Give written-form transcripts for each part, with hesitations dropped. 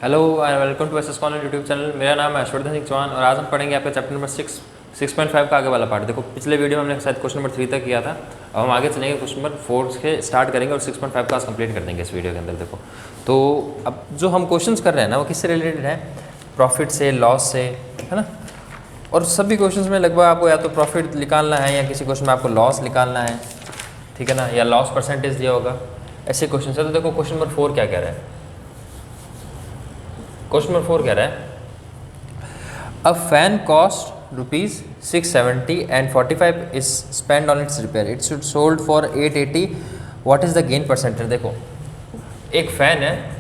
Hello and welcome to SS corner YouTube channel. मेरा नाम है हर्षवर्धन सिंह चौहान और आज हम पढ़ेंगे आपका चैप्टर नंबर 6.5 का आगे वाला पार्ट। देखो पिछले वीडियो में हमने शायद क्वेश्चन नंबर 3 तक किया था। अब हम आगे चलेंगे क्वेश्चन नंबर 4 के स्टार्ट करेंगे और 6.5 क्लास कंप्लीट कर देंगे इस वीडियो के अंदर। देखो तो अब जो हम क्वेश्चंस कर रहे हैं ना वो किससे रिलेटेड है? प्रॉफिट से, लॉस से, है ना। और सभी क्वेश्चंस में लगभग आपको या तो प्रॉफिट निकालना है या किसी क्वेश्चन में आपको लॉस निकालना है, ठीक है ना, या लॉस परसेंटेज दिया होगा, ऐसे क्वेश्चन है। तो देखो क्वेश्चन नंबर 4 क्या कह रहा है। क्वेश्चन नंबर 4 कह रहा है a fan cost ₹670 and 45 is spend on it's repair, it should sold for 880, what is the gain percentage. देखो एक फैन है,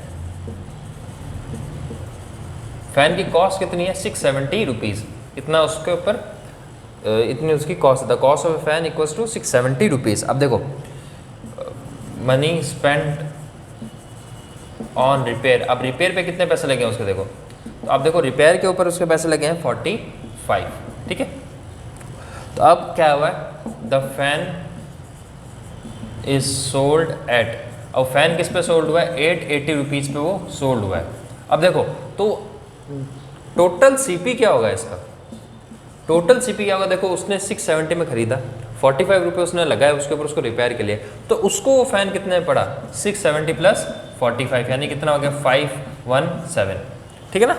फैन की कॉस्ट कितनी है? ₹670, इतना उसके ऊपर इतनी उसकी cost, the cost of a fan equals to ₹670। अब देखो मनी स्पेंड ऑन रिपेयर, अब रिपेयर पे कितने पैसे लगे हैं उसके, देखो तो अब देखो रिपेयर के ऊपर उसके पैसे लगे हैं 45, ठीक है। तो अब क्या हुआ है, the fan is sold at, अब फैन किस पे सोल्ड हुआ है? 880 रुपीज़ पे वो सोल्ड हुआ है। अब देखो तो टोटल सीपी क्या होगा इसका? टोटल सीपी क्या होगा? देखो उसने 670 में खरीदा, 45 रुपये उसने लगाए उसके ऊपर उसको रिपेयर के लिए, तो उसको वो फैन कितने में पड़ा? 670 प्लस 45 यानी कितना हो गया? 517, ठीक है ना।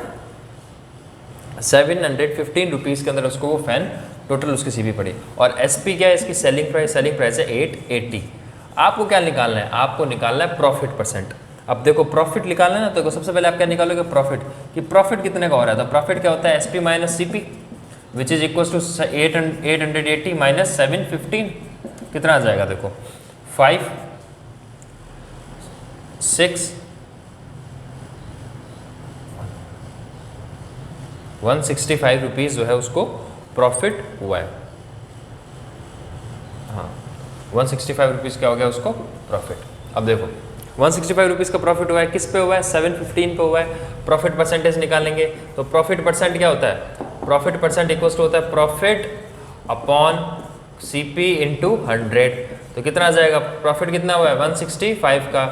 715 रुपीज़ के अंदर उसको वो फैन टोटल उसकी सीपी पड़ी। और एसपी क्या है इसकी? सेलिंग प्राइस है 880। आपको क्या निकालना है? आपको निकालना है प्रॉफिट परसेंट। अब देखो प्रॉफिट निकालना है ना, तो सबसे पहले आप क्या निकालोगे? प्रॉफिट, कि प्रॉफिट कितने का हो रहा है। तो प्रॉफिट क्या होता है? SP minus CP which is equal to 880 minus 715, कितना आ जाएगा? देखो 5 6 165 रुपीज़ जो है उसको प्रॉफिट हुआ है। हाँ 165 रुपीज़ क्या हो गया उसको? प्रॉफिट। अब देखो 165 रुपीज़ का प्रॉफिट हुआ है, किस पे हुआ है? 715 पे हुआ है। प्रॉफिट परसेंटेज निकालेंगे तो प्रॉफिट परसेंट क्या होता है? प्रॉफिट परसेंट इक्वल्स टू होता है प्रॉफिट अपॉन सीपी इंटू 100। तो कितना आ जाएगा? प्रॉफिट कितना हुआ है? 165 का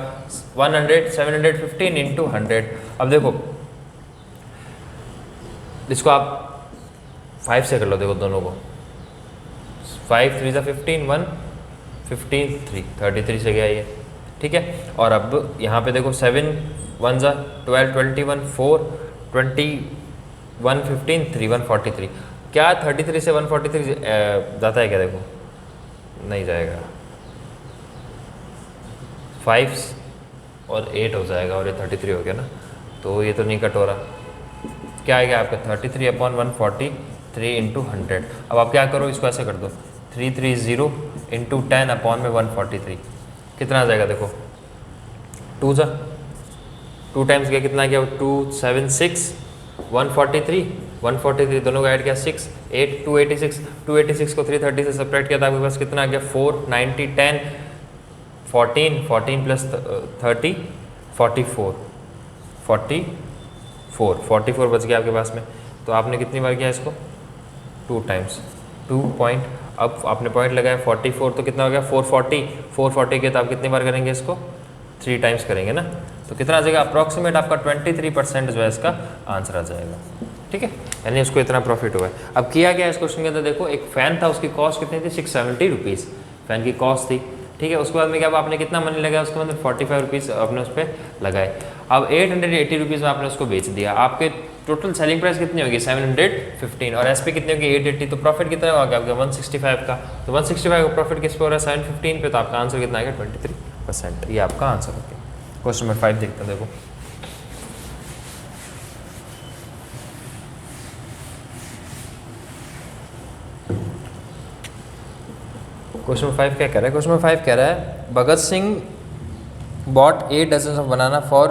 715 इंटू 100। अब देखो इसको आप 5 से कर लो, देखो दोनों को, 5 3 15 1 15 3 33 से गया ये, ठीक है। और अब यहाँ पे देखो 7 1 12 21 4 20 115 3 143, क्या 33 से 143 जाता है क्या? देखो नहीं जाएगा, 5 और 8 हो जाएगा और ये 33 हो गया ना, तो ये तो नहीं कट हो रहा। क्या आएगा आपका? 33 अपॉन 143 इंटू 100। अब आप क्या करो, इसको ऐसे कर दो, 330 इंटू 10 अपॉन में 143, कितना आ जाएगा? देखो 2 टाइम्स गया, कितना गया? 2 7 6 143 दोनों का ऐड किया 6 8 286 को 330 से सब्ट्रैक्ट किया था, आपके पास कितना आ गया? 4 90 10 14 प्लस 30 44 बच गया आपके पास में। तो आपने कितनी बार किया इसको? 2 टाइम्स, 2 पॉइंट, अब आपने पॉइंट लगाया 44, तो कितना हो गया? 440 के, तो आप कितनी बार करेंगे इसको? 3 टाइम्स करेंगे ना, तो कितना आ जाएगा? अप्रॉक्सीमेट आपका 23% जो है इसका आंसर आ जाएगा, ठीक है। यानी उसको इतना प्रॉफिट हुआ है। अब किया गया इस क्वेश्चन के अंदर, देखो एक फ़ैन था, उसकी कॉस्ट कितनी थी? 670 रुपीज़ फ़ैन की कॉस्ट थी, ठीक है। उसके बाद में क्या आपने कितना मनी लगाया? उसके अंदर 45 रुपीज़ आपने उस पर लगाए। अब 880 रुपीज़ में आपने उसको बेच दिया, आपके टोटल सेलिंग प्राइस कितनी होगी? 715 और एसपी कितनी होगी? 880, तो प्रॉफिट कितना होगा आपका? 165 का, तो 165 का प्रॉफिट किस पे हो रहा है? 715 पे, तो आपका आंसर कितना आएगा? 23%। ये आपका आंसर हो गया। क्वेश्चन नंबर 5 देखते हैं। देखो क्वेश्चन नंबर 5 क्या कह रहा है? क्वेश्चन नंबर 5 कह रहा है भगत Singh bought 8 dozens of banana for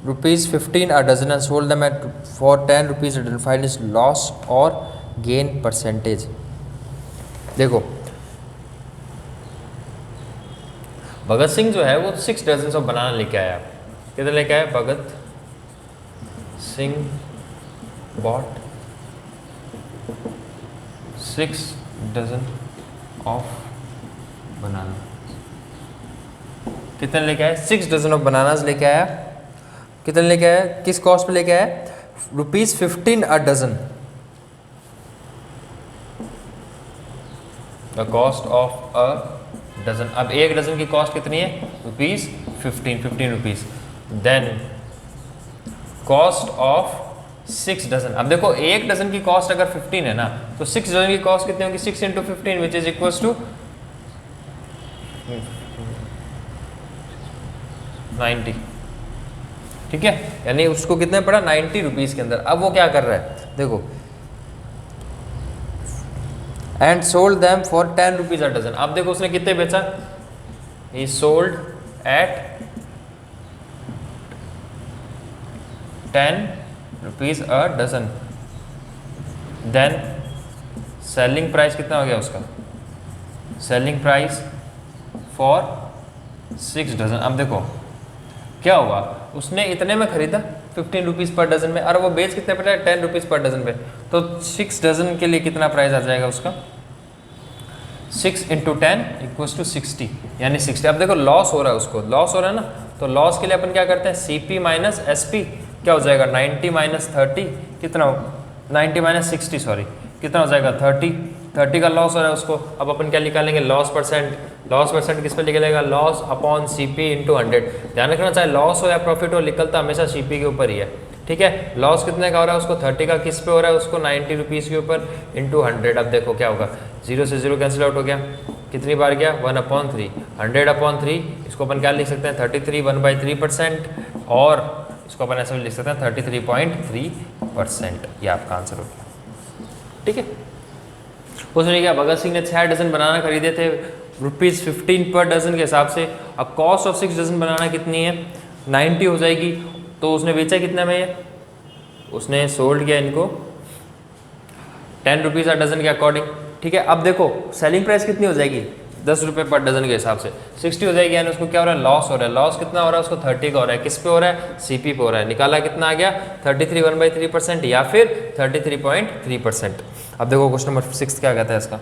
₹15 a dozen and sold them for 10 rupees a dozen. Find his loss or gain percentage. देखो भगत सिंह जो है वो 6 डजन ऑफ बनाना लेके आया। कितने लेके आया? Bhagat Singh bought 6 dozen of banana, कितने लेके आया? 6 डजन ऑफ बनानाज लेके आया कितने लेके आया, किस कॉस्ट पे लेके आया, ₹15 a dozen. The cost of a dozen, अब एक डजन की कॉस्ट कितनी है, ₹15 देन कॉस्ट ऑफ 6 डजन। अब देखो एक डजन की कॉस्ट अगर 15 है ना, तो 6 डजन की कॉस्ट कितनी होगी, 6 × 15 विच इज इक्वल्स टू 90। ठीक है, यानी उसको कितने पड़ा, ₹90 के अंदर। अब वो क्या कर रहा है, देखो, and sold them for ₹10 a dozen. अब देखो उसने कितने बेचा, he sold at ₹10 a dozen. Then selling price कितना हो गया उसका, सेलिंग प्राइस फॉर 6 डजन। अब देखो क्या हुआ, उसने इतने में खरीदा ₹15 पर डजन में, और वो बेच कितने पे है, ₹10 पर डजन पे। तो 6 डजन के लिए कितना प्राइस आ जाएगा उसका, 6 × 10 = 60, यानी 60। अब देखो लॉस हो रहा है, उसको लॉस हो रहा है ना, तो लॉस के लिए अपन क्या करते हैं, CP माइनस SP क्या हो जाएगा, 90 - 30 कितना हो, 90 - 60 सॉरी, कितना हो जाएगा, 30 का लॉस हो रहा है उसको। अब अपन क्या निकालेंगे, लॉस परसेंट। लॉस परसेंट किस पे निकलेगा, लॉस अपॉन CP × 100। ध्यान रखना, चाहे लॉस हो या प्रॉफिट हो, निकलता हमेशा CP के ऊपर ही है। ठीक है, लॉस कितने का हो रहा है उसको, 30 का किस पे हो रहा है उसको, ₹90 के ऊपर × 100। अब देखो क्या होगा, 0 से 0 कैंसिल आउट हो गया, कितनी बार गया, 1/3, 100/3, इसको अपन क्या लिख सकते हैं, 33 1/3%, और इसको अपन ऐसे भी लिख सकते हैं 33.3%। ये आपका आंसर हो गया। ठीक है, उसने क्या, भगत सिंह ने 6 डजन बनाना खरीदे थे ₹15 पर डजन के हिसाब से। अब कॉस्ट ऑफ 6 डजन बनाना कितनी है, 90 हो जाएगी। तो उसने बेचा कितना में, ये उसने सोल्ड किया इनको ₹10 अ डजन के अकॉर्डिंग। ठीक है, अब देखो सेलिंग प्राइस कितनी हो जाएगी, ₹10 पर डजन के हिसाब से 60 हो जाएगी, यानी उसको क्या हो रहा है, लॉस हो रहा है। लॉस कितना हो रहा है उसको, 30 का हो रहा है, किस पे हो रहा है, CP पे हो रहा है। निकाला कितना आ गया, 33 1/3% या फिर 33.3%। अब देखो क्वेश्चन नंबर 6 क्या कहता है इसका,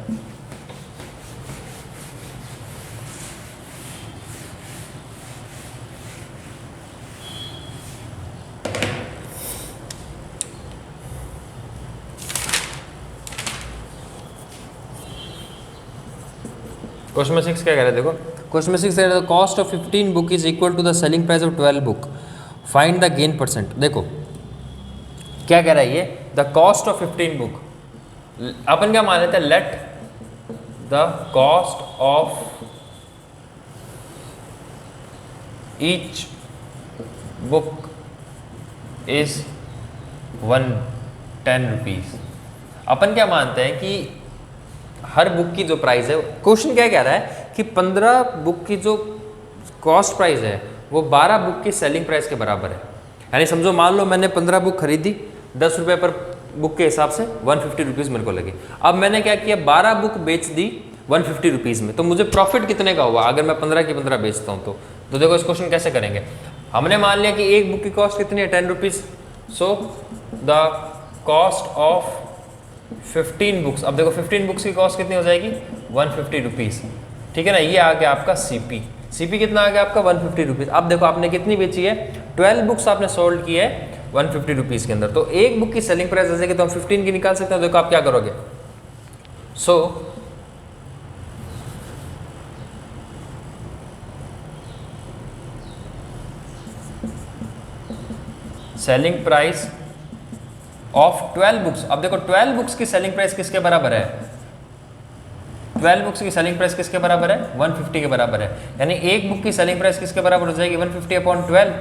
क्वेश्चन नंबर 6 क्या कह रहा है, देखो क्वेश्चन नंबर 6 कह रहा है, cost of 15 book is equal to the selling price of 12 book, find the gain percent. देखो क्या कह रहा है ये, द कॉस्ट ऑफ 15 बुक, अपन क्या मान लेते हैं, let the cost of each book is ₹110। अपन क्या मानते हैं कि हर बुक की जो प्राइस है, क्वेश्चन क्या कह रहा है कि 15 बुक की जो कॉस्ट प्राइस है वो 12 बुक की सेलिंग प्राइस के बराबर है। यानी समझो, मान लो मैंने 15 बुक खरीदी, ₹10 पर बुक के हिसाब से, ₹150 मेरे को लगे। अब मैंने क्या किया, 12 बुक बेच दी ₹150 में, तो मुझे प्रॉफिट कितने का हुआ अगर मैं 15 की 15 बेचता हूँ तो देखो इस क्वेश्चन कैसे करेंगे। हमने मान लिया कि एक बुक की कॉस्ट कितनी है, ₹10। So the cost of 15 books, अब देखो 15 बुक्स की कॉस्ट कितनी हो जाएगी, ₹150। ठीक है ना, ये आ गया आपका CP कितना आ गया आपका, ₹150। अब देखो आपने कितनी बेची है, 12 बुक्स आपने सोल्ड की है ₹150 के अंदर। तो एक बुक की सेलिंग प्राइस जैसे कि तो हम 15 की निकाल सकते हैं। देखो आप क्या करोगे, so selling price of 12 books. अब देखो 12 बुक्स की सेलिंग प्राइस किसके बराबर है, 12 बुक्स की सेलिंग प्राइस किसके बराबर है, 150 के बराबर है। यानी एक बुक की सेलिंग प्राइस किसके बराबर हो जाएगी, 150/12,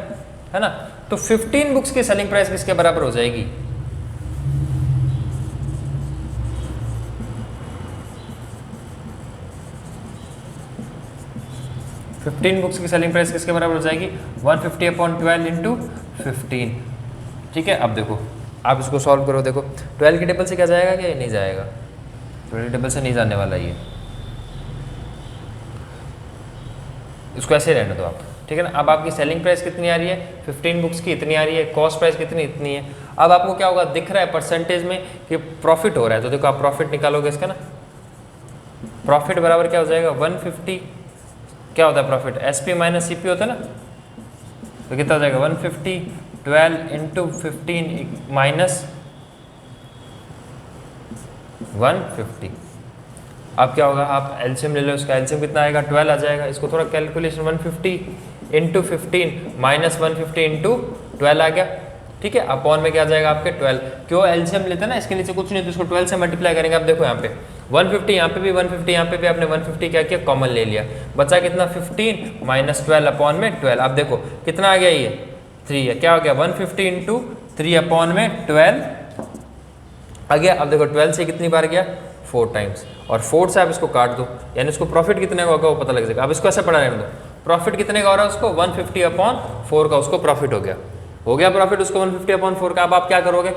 है ना। तो 15 बुक्स की सेलिंग प्राइस किसके बराबर हो जाएगी, 15 बुक्स की सेलिंग प्राइस किसके बराबर हो जाएगी, 150/12 × 15। ठीक है, अब देखो आप इसको सॉल्व करो, देखो 12 के टेबल से क्या जाएगा, क्या नहीं जाएगा, 12 के टेबल से नहीं जाने वाला ये, इसको ऐसे रहने दो आप। ठीक है ना, अब आपकी सेलिंग प्राइस कितनी आ रही है, 15 बुक्स की इतनी आ रही है, कॉस्ट प्राइस कितनी, इतनी है। अब आपको क्या होगा, दिख रहा है परसेंटेज में कि प्रॉफिट हो रहा है, तो देखो आप प्रॉफिट निकालोगे इसका ना, प्रॉफिट बराबर क्या हो जाएगा, 150, क्या होता है प्रॉफिट, SP - CP होता है ना, तो कितना हो जाएगा, 150 12 इंटू 15 माइनस 150। अब क्या होगा, आप एलसीएम ले लो, उसका एलसीएम कितना आएगा 12 आ जाएगा। इसको थोड़ा कैलकुलेशन 150 इंटू 15 माइनस 150 इंटू 12 आ गया, ठीक है। अपॉन में क्या आ जाएगा आपके 12, क्यों एलसीएम लेते हैं ना, इसके नीचे कुछ नहीं तो इसको 12 से मल्टीप्लाई करेंगे। आप देखो यहाँ पे 150, यहाँ पे भी 150, यहाँ पे भी आपने 150 क्या किया, कॉमन ले लिया, बचा कितना 15 माइनस 12 अपॉन में 12। आप देखो कितना आ गया, ये 3 है, क्या हो गया 150 इंटू 3 अपॉन में 12 आ गया। अब देखो 12 से कितनी बार गया 4 टाइम्स, और 4 से आप इसको काट दो, यानी इसको प्रॉफिट कितने का होगा वो पता लग जाएगा। अब इसको ऐसे पढ़ा रहने दो, प्रॉफिट कितने का हो रहा है उसको 150 अपॉन 4 का उसको प्रॉफिट हो गया प्रॉफिट उसको 150 अपॉन 4 का। अब आप क्या करोगे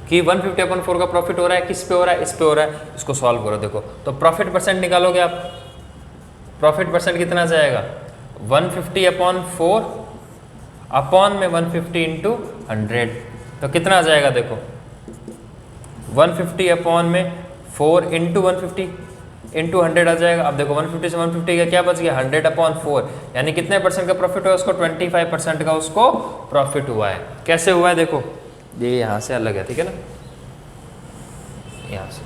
कि 150 अपॉन 4 का प्रॉफिट हो रहा है, किस पे हो रहा है, इस पे हो रहा है, इसको सॉल्व करो। देखो तो प्रॉफिट परसेंट निकालोगे आप, प्रॉफिट परसेंट कितना जाएगा 150 अपॉन 4 अपॉन में 150 इंटू 100, तो कितना आ जाएगा देखो 150 अपॉन में 4 इंटू 150 इंटू 100 आ जाएगा। अब देखो 150 से 150 का क्या बच गया 100 अपॉन 4, यानी कितने परसेंट का प्रॉफिट हुआ उसको 25% का उसको प्रॉफिट हुआ है। कैसे हुआ है देखो, ये यहाँ से अलग है, ठीक है ना, यहाँ से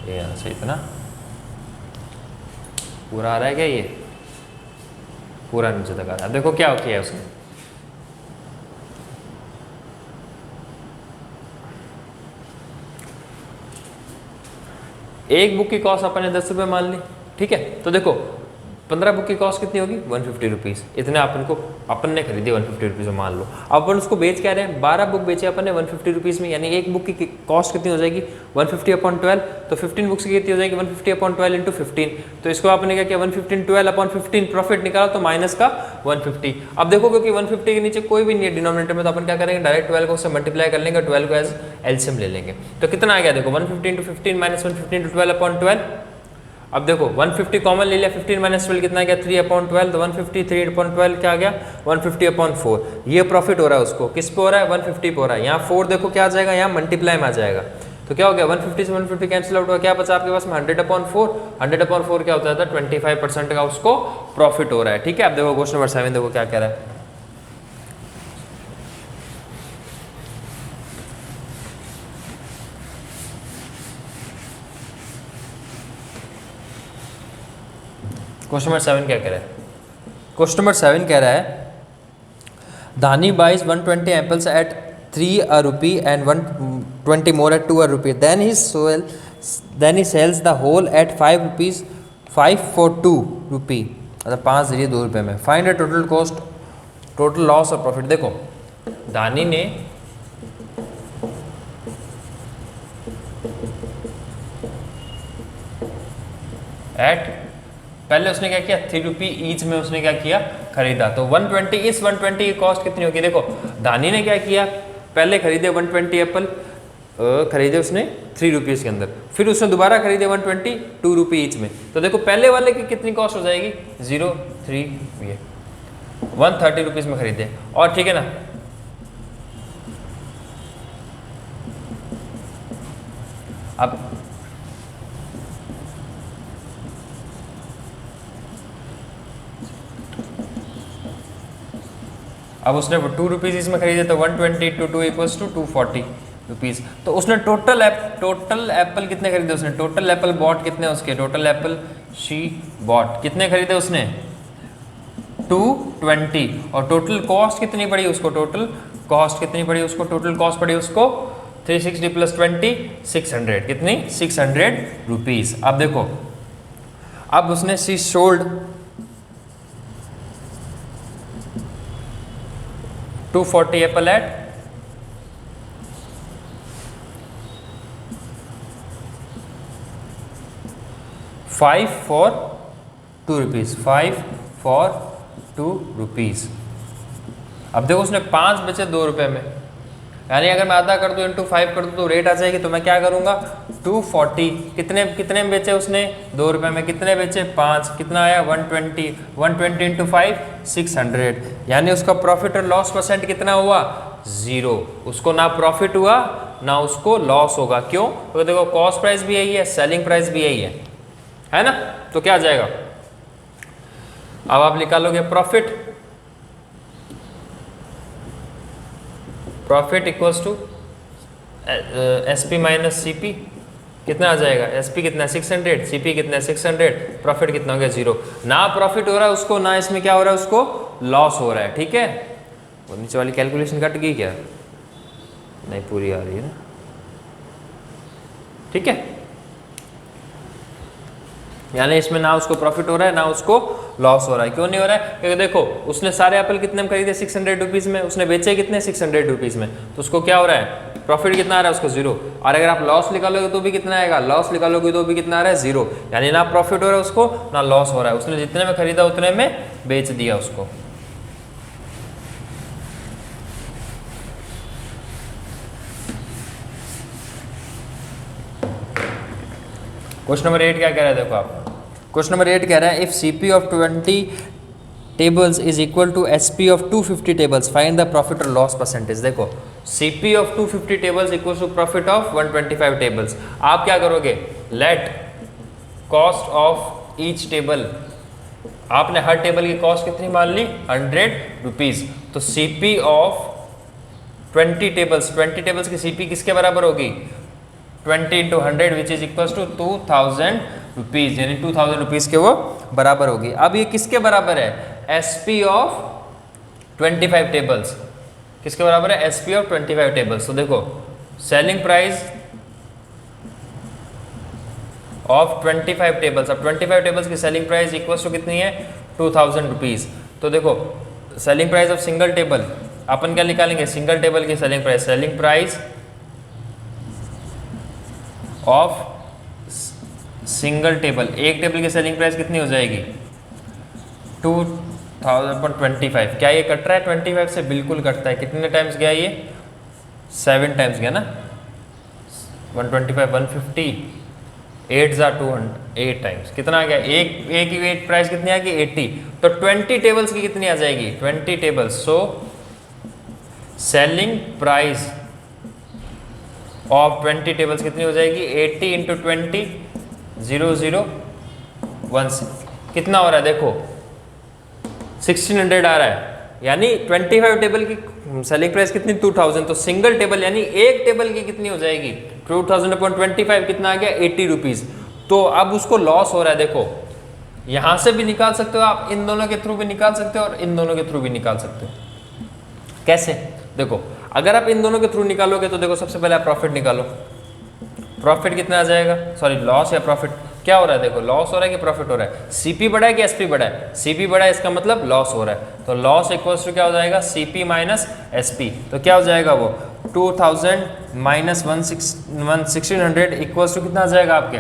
ये यहाँ से इतना पूरा आ रहा है क्या, ये पूरा नीचे तक आ रहा है। देखो क्या किया है उसने, एक बुक की कॉस्ट अपन ने 10 रुपये मान ली, ठीक है। तो देखो 15 बुक की कॉस्ट कितनी होगी 150 रुपीज़, इतने अपन ने खरीदी 150 रुपीज़ में मान लो। अब अपन उसको बेच क्या रहे हैं 12 बुक बेचे अपन ने 150 रुपीज़ में, यानी एक बुक की कॉस्ट कितनी हो जाएगी 150 अपॉन 12, तो 15 बुक्स की कितनी हो जाएगी 150 अपॉन 12 इंटू 15। तो इसको आपने क्या किया 150 12 अपॉन 15 प्रॉफिट निकाला, तो माइनस का 150। अब देखो क्योंकि 150 के नीचे कोई भी नहीं है डिनोमिनेटर में, तो अपन क्या करेंगे डायरेक्ट 12 को उससे मल्टीप्लाई कर लेंगे, 12 को एज एलसीएम ले लेंगे। तो कितना आ गया देखो 150 इंटू 15 माइनस 150 इंटू 12 अपॉन 12। अब देखो 150 कॉमन ले लिया, 15 माइनस 12 कितना गया 3 अपॉन 12, तो 150 3 अपॉन 12 क्या आ गया 150 अपॉन 4। ये प्रॉफिट हो रहा है उसको, किस पे हो रहा है 150 पे हो रहा है। यहाँ 4 देखो क्या आ जाएगा, यहाँ मल्टीप्लाई में आ जाएगा, तो क्या हो गया 150 से 150 कैंसिल आउट हुआ, क्या बचा आपके पास में 100 अपॉन 4। 100 अपॉन 4 क्या होता है 25% का उसको प्रॉफिट हो रहा है, ठीक है। अब देखो क्वेश्चन नंबर 7 देखो क्या कह रहा है, क्वेश्चन नंबर 7 क्या कह रहा है, क्वेश्चन नंबर 7 कह रहा है Dhani buys 120 apples at 3 rupee and 120 more at 2 rupee, then he sells the whole at 5 rupees 5 for 2 rupee, मतलब 5 जरिए 2 रुपये में। Find the total cost, total loss और प्रॉफिट। देखो धानी ने एट पहले उसने क्या किया 3 रुपी ईच में उसने क्या किया खरीदा, तो 120 इस 120 की कॉस्ट कितनी होगी। देखो धानी ने क्या किया पहले खरीदे 120 एप्पल खरीदे उसने 3 रुपीज़ के अंदर, फिर उसने दोबारा खरीदे 120 2 रुपी ईच में, तो देखो पहले वाले की कितनी कॉस्ट हो जाएगी 0.3, ये 130 रुपीज़ में खरीदे, और ठीक है ना। अब उसने 2 रुपीज़ इसमें खरीदे, तो 120 to 2 इक्वल्स टू 240 रुपीज़। तो उसने टोटल एप्पल कितने खरीदे उसने, टोटल एप्पल बॉट कितने उसके, टोटल एप्पल शी बॉट कितने खरीदे उसने 220, और टोटल कॉस्ट कितनी पड़ी उसको, टोटल कॉस्ट कितनी पड़ी उसको, टोटल कॉस्ट पड़ी उसको 360 प्लस 20 600, कितनी 600 रुपीज़। अब देखो अब उसने she sold 240 apple at 5 for 2 rupees, 5 for 2 rupees. अब देखो उसने 5 बेचे 2 रुपये में, यानी अगर मैं आधा कर दूँ इंटू 5 कर दूँ तो रेट आ जाएगी, तो मैं क्या करूँगा 240 कितने में बेचे उसने 2 रुपये में, कितने बेचे 5, कितना आया 120 इंटू 5 600, यानी उसका प्रॉफिट और लॉस परसेंट कितना हुआ 0। उसको ना प्रॉफिट हुआ ना उसको लॉस होगा, क्यों, तो देखो कॉस्ट प्राइस भी यही है, सेलिंग प्राइस भी यही है ना। तो क्या आ जाएगा, अब आप निकालोगे profit profit equals to S P minus C P, कितना आ जाएगा, एस पी कितना 600, सी पी कितना 600, प्रॉफिट कितना हो गया 0। ना प्रॉफिट हो रहा है उसको, ना इसमें क्या हो रहा है उसको लॉस हो रहा है, ठीक है। वो नीचे वाली कैलकुलेशन कट गई क्या, नहीं पूरी आ रही है ना, ठीक है। यानी इसमें ना उसको प्रॉफिट हो रहा है ना उसको लॉस हो रहा है। क्यों नहीं हो रहा है, क्योंकि देखो उसने सारे एप्पल कितने में खरीदे 600 रुपीज़ में, उसने बेचे कितने 600 रुपीज़ में, तो उसको क्या हो रहा है, प्रॉफिट कितना आ रहा है उसको 0। और अगर आप लॉस निकालोगे तो भी कितना आएगा, लॉस निकालोगे तो भी कितना आ रहा है 0। यानी ना प्रॉफिट हो रहा है उसको ना लॉस हो रहा है, उसने जितने में खरीदा उतने में बेच दिया उसको। क्वेश्चन नंबर 8 क्या कह रहा है, देखो आप क्वेश्चन नंबर 8 कह रहा है if CP of 20 tables is equal to SP of 250 tables find the profit और लॉस परसेंटेज। देखो CP of 250 tables equal to profit of 125 tables. आप क्या करोगे, let cost of each table, आपने हर टेबल की कॉस्ट कितनी मान ली 100 रुपीज़, तो सीपी ऑफ 20 टेबल्स की सीपी किसके बराबर होगी 20 into 100 which is equal to 2000 rupees, यानी 2000 रुपीज़ के वो बराबर होगी। अब ये किसके बराबर है, एसपी ऑफ 25 टेबल्स, किसके बराबर है, एसपी ऑफ 25 टेबल्स। तो देखो सेलिंग प्राइस ऑफ 25 टेबल्स, अब 25 टेबल्स की सेलिंग प्राइस इक्वल टू कितनी है 2000 रुपीज़। तो देखो selling price of single table, अपन क्या निकालेंगे, सिंगल टेबल की selling price of single table, एक टेबल की सेलिंग प्राइस कितनी हो जाएगी 2000/25। क्या ये कट रहा है 25 से, बिल्कुल कटता है। कितने टाइम्स गया ये 7 टाइम्स गया ना, 125 150 8 ज़ा 200 8 टाइम्स, कितना आ गया, एक की वेट प्राइस कितनी आ गई 80, तो 20 टेबल्स की कितनी आ जाएगी 20 tables. So selling price of 20 tables कितनी हो जाएगी 80 इंटू 20 0016, कितना हो रहा है देखो 1600 आ रहा है, यानी 25 टेबल की सेलिंग प्राइस कितनी 2000, तो सिंगल टेबल यानी एक टेबल की कितनी हो जाएगी 2000/25, कितना आ गया 80 रुपीज़। तो अब उसको लॉस हो रहा है, देखो यहां से भी निकाल सकते हो आप, इन दोनों के थ्रू भी निकाल सकते हो और इन दोनों के थ्रू भी निकाल सकते हो। कैसे, देखो अगर आप इन दोनों के थ्रू निकालोगे तो देखो सबसे पहले आप प्रॉफिट निकालो, प्रॉफिट कितना आ जाएगा, सॉरी लॉस या प्रॉफिट, क्या हो रहा है देखो लॉस हो रहा है कि प्रॉफिट हो रहा है, सीपी बढ़ा है कि एसपी बढ़ा है, सीपी बढ़ा है इसका मतलब लॉस हो रहा है, तो लॉस इक्वल्स टू क्या हो जाएगा सीपी माइनस एसपी, तो क्या हो जाएगा वो 2000 माइनस 1600 इक्वल्स टू कितना आ जाएगा आपके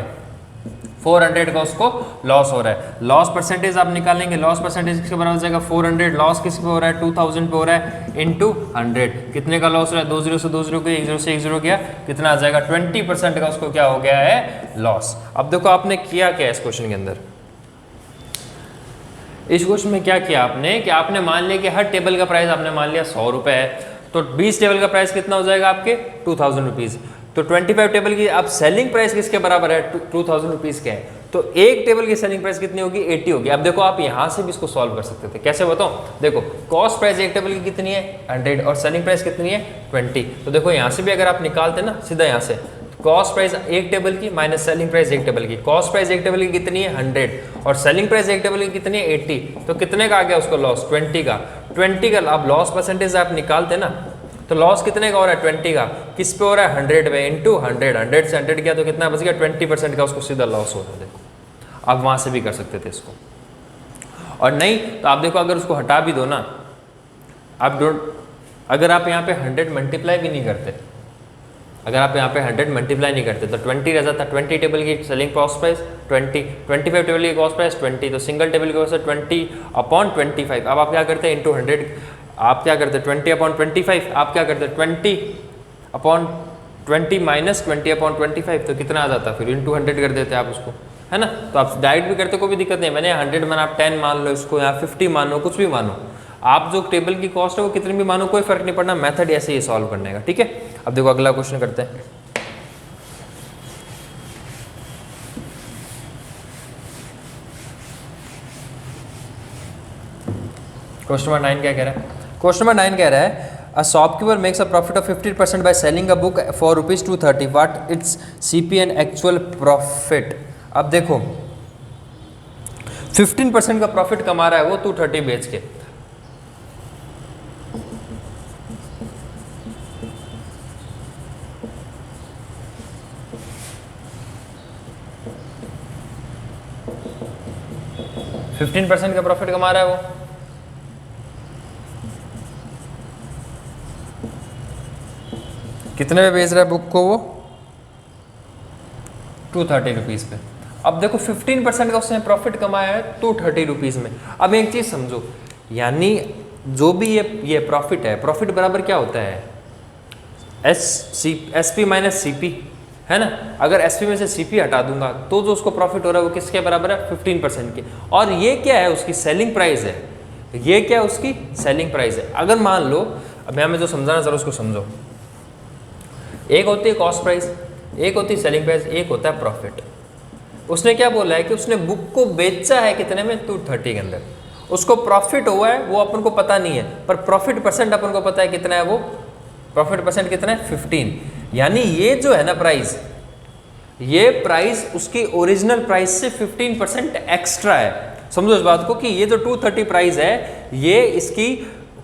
400 का उसको लॉस हो रहा है। लॉस परसेंटेज आप निकालेंगे, लॉस परसेंटेज किसके बराबर हो जाएगा 400, लॉस किस पे हो रहा है 2000 पे हो रहा है इंटू 100, कितने का लॉस हो रहा है 20 से 2 0 गया, 1 0 से 1 0 गया, कितना आ जाएगा 20% का उसको क्या हो गया है लॉस। अब देखो आपने किया क्या इस क्वेश्चन के अंदर, इस क्वेश्चन में क्या किया आपने कि आपने मान लिया कि हर टेबल का प्राइस आपने मान लिया 100 रुपए है, तो 20 टेबल का प्राइस कितना हो जाएगा आपके 2000 रुपीज़, तो 25 टेबल की अब सेलिंग प्राइस किसके बराबर है 2000 रुपीज़ के है, तो एक टेबल की सेलिंग प्राइस कितनी होगी 80 होगी। अब देखो आप यहाँ से भी इसको सॉल्व कर सकते थे, कैसे बताओ, देखो कॉस्ट प्राइस एक टेबल की कितनी है 100 और सेलिंग प्राइस कितनी है 20, तो देखो यहाँ से भी अगर आप निकालते ना सीधा यहाँ से कॉस्ट प्राइस एक टेबल की माइनस सेलिंग प्राइस एक टेबल की, कॉस्ट प्राइस एक टेबल की कितनी है 100 और सेलिंग प्राइस एक टेबल की कितनी है 80, तो कितने का आ गया उसको लॉस 20 का, अब लॉस परसेंटेज आप निकालते ना तो लॉस कितने का हो रहा है 20 का, किस पे हो रहा है 100 पे इंटू 100 से 100 किया तो कितना बच गया 20% का उसको सीधा लॉस हो रहा है। देखो आप वहाँ से भी कर सकते थे इसको, और नहीं तो आप देखो अगर उसको हटा भी दो ना, आप अगर आप यहाँ पे 100 मल्टीप्लाई भी नहीं करते, अगर आप यहाँ पे 100 मल्टीप्लाई नहीं करते तो 20 रह जाता, 20 टेबल की सेलिंग कॉस्ट प्राइस 20, 25 टेबल की कॉस्ट प्राइस 20, तो सिंगल टेबल की कॉस्ट 20/25, अब आप क्या करते हैं इंटू 100, आप क्या करते 20/25, आप क्या करते 20/20 माइनस 20/25, तो कितना आ जाता फिर इंटू 100 कर देते आप उसको, है ना। तो आप डायरेक्ट भी करते कोई भी दिक्कत नहीं, मैंने 100 माना, आप 10 मान लो इसको, या 50 मान लो, कुछ भी मानो आप, जो टेबल की कॉस्ट है वो कितनी भी मानो कोई फर्क नहीं पड़ना, मेथड ऐसे ही सॉल्व करने का, ठीक है। अब देखो अगला क्वेश्चन करते हैं, क्वेश्चन नंबर 9 क्या कह रहा है, क्वेश्चन नंबर 9 कह रहा है a shopkeeper makes a profit of 50% bye selling a book for ₹230, what it's CP and actual profit. अब देखो 15% का प्रॉफिट कमा रहा है वो 230 बेच के। %15 का प्रॉफिट कमा रहा है वो, कितने में बेच रहा है बुक को वो? 230 रुपीज़ पे। अब देखो 15% का उसने प्रॉफिट कमाया है 230 रुपीज़ में। अब एक चीज़ समझो, यानी जो भी ये प्रॉफिट है, प्रॉफिट बराबर क्या होता है? S P minus C P, है ना। अगर एस पी में से सी पी हटा दूंगा तो जो उसको प्रॉफिट हो रहा है वो किसके बराबर है? 15% के। और ये क्या है? उसकी सेलिंग प्राइस है। ये क्या है? उसकी सेलिंग प्राइस है। अगर मान लो, अब मैं जो समझाना जरा उसको समझो। एक होती है कॉस्ट प्राइस, एक होती है सेलिंग प्राइस, एक होता है प्रॉफिट। उसने क्या बोला है कि उसने बुक को बेचा है कितने में? 230 के अंदर। उसको प्रॉफिट हुआ है वो अपन को पता नहीं है, पर प्रॉफिट परसेंट अपन को पता है कितना है वो। प्रॉफिट परसेंट कितना है? 15। यानी ये जो है ना प्राइस, ये प्राइस उसकी ओरिजिनल प्राइस से 15% एक्स्ट्रा है। समझो इस बात को कि ये जो 230 प्राइस है ये इसकी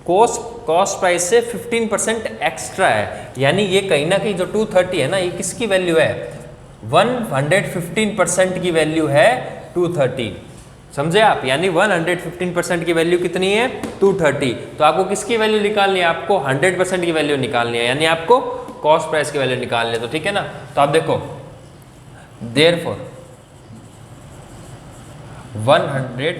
कॉस्ट प्राइस से 15% एक्स्ट्रा है। यानी ये कहीं ना कहीं जो 230 है ना, ये किसकी वैल्यू है? 115% की वैल्यू है 230। समझे आप? यानी 115% की वैल्यू कितनी है? 230। तो आपको किसकी वैल्यू निकालनी है? आपको 100% की वैल्यू निकालनी है, यानी आपको कॉस्ट प्राइस की वैल्यू निकालनी है। तो ठीक है ना। तो आप देखो therefore 100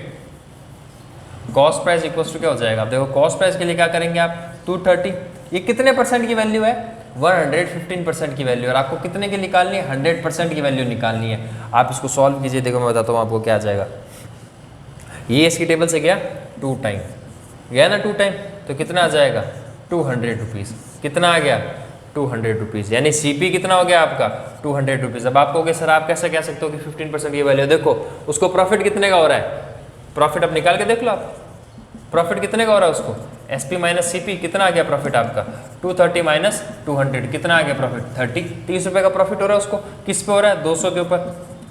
cost price equals to क्या हो जाएगा? आप देखो कॉस्ट प्राइस के लिए क्या करेंगे आप? 230। ये कितने परसेंट की वैल्यू है? 115% की वैल्यू। और आपको कितने की निकालनी है? 100% की वैल्यू निकालनी है। आप इसको सॉल्व कीजिए, देखो मैं बताता हूँ आपको क्या आ जाएगा। ये इसकी टेबल से गया 2 टाइम, गया ना 2 टाइम, तो कितना आ जाएगा? 200 रुपीज़। कितना आ गया? 200 रुपीज़। यानी सीपी कितना हो गया आपका? 200 रुपीज़। अब आप कहोगे सर आप कैसे कह सकते हो कि 15% की वैल्यू? देखो उसको प्रॉफिट कितने का हो रहा है? प्रॉफिट अब निकाल के देख लो आप, प्रॉफिट कितने का हो रहा है उसको? S P minus C P, कितना आ गया प्रॉफिट आपका? 230 माइनस 200, कितना आ गया प्रॉफिट? 30 रुपये का प्रॉफिट हो रहा है उसको। किस पे हो रहा है? 200 के ऊपर